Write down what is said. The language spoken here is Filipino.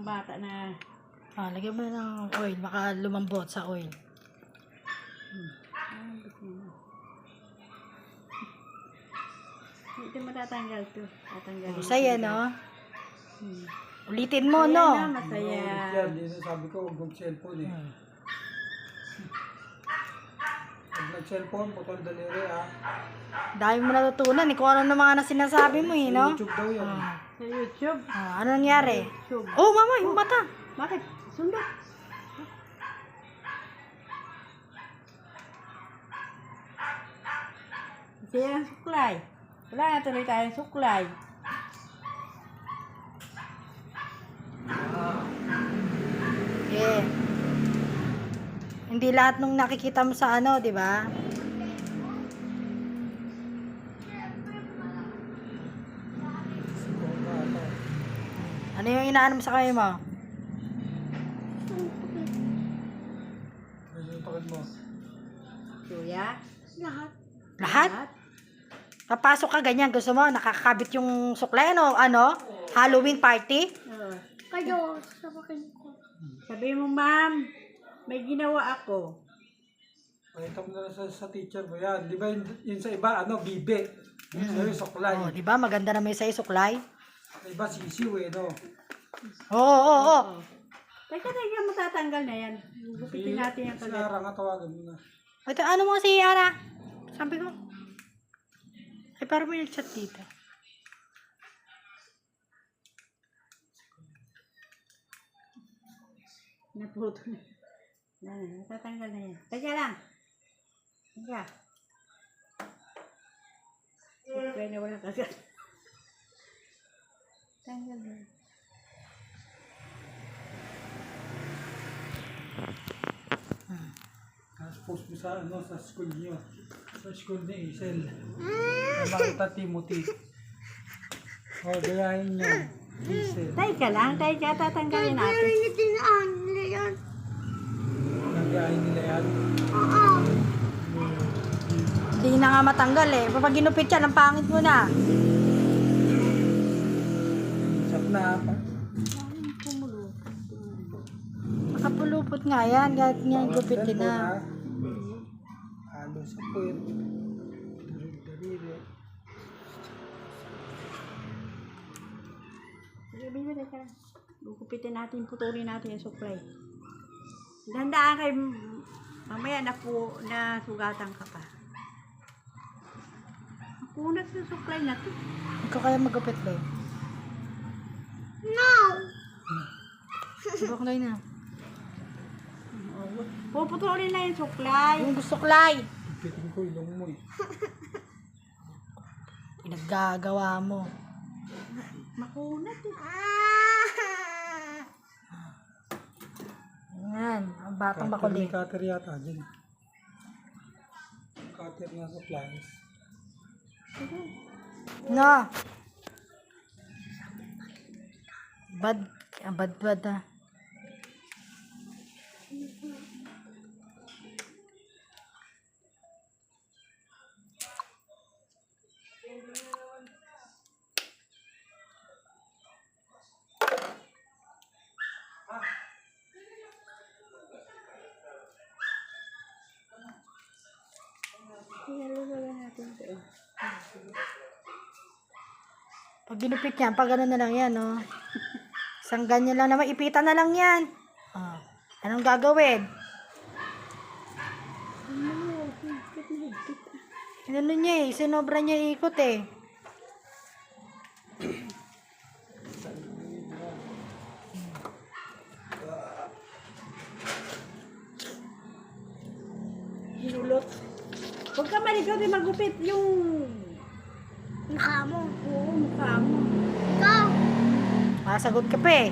ng bata na... Lagyan mo na ng oil. Baka lumambot sa oil. Ito matatanggal to. Tatanggalin. Masaya, no? Ulitin mo, no? Masaya. Hindi na sabi ko, huwag mag-cellphone eh. Pag nag-cellphone, putol daliri Dami mo natutunan eh. Kung ano na mga sinasabi mo eh, no? YouTube daw yan. Sa YouTube. Ano nangyari? YouTube. Oh, mama, yung mata. Bakit? Sundot. Kasi ang suklay. Wala na tuloy tayong suklay. Yeah. Hindi lahat nung nakikita mo sa ano, di ba? Ano yung inaano mo sa kayo mo? Ano yung pakit mo? Kuya? Lahat? Papasok ka ganyan, gusto mo, nakakabit yung suklay, ano? Halloween party? Kayo, sabakin ko. Sabi mo, ma'am, may ginawa ako. Pakita mo na lang sa teacher mo yan. Di ba yun sa iba, bibe. Yung suklay. Oh, di ba? Maganda na may sa'yo suklay. Sa iba, sisiw eh, no? Oo. Teka, matatanggal na yan. Gupitin natin yung Si kagat. Ara nga, tawagan mo na. Ito, ano mo si Yara? Sabi ko. Ay, parang may nag-chat dito. Naputo na. Natatanggal na yan. Teka lang. Teka. Kaya na wala kagat. Tanggal na. Tapos post mo sa school niyo. Sa school ni Isel. Sa Marita Timothy. Gayahin niyo. Isel. Teka lang. Tatanggalin natin. Gayahin nila yan. Hindi na nga matanggal eh. Pag ginupit yan, ang pangit mo na. Sap na pa. Makapulupot nga yan. Kahit nga gupitin na. Halo sa puwet. Daliri. Sabi mo, teka. Gugupitin natin, putulin natin yung supply. Dandaan kay mamaya na sugatan ka pa. Punat sa supply na to. Ikaw kaya magupit ba? No! Suklay na. Puputulin na yung supply. Yung gusto klay. Ipitin ko ilong mo eh. Pinaggagawa mo. Makunat eh. Yan. Ang batang makulit. May cutter yata dyan. Cutter na sa pliers. No. Bad ah. Pag ginupit yan, pag gano'n na lang yan, no? Isang ganyan lang naman, ipitan na lang yan. Anong gagawin? Ano niya eh, sinobra niya ikot eh. Hinulot. Huwag ka maligaw din magupit yung Mukha mo. mukha mo. Masagot ka pa eh.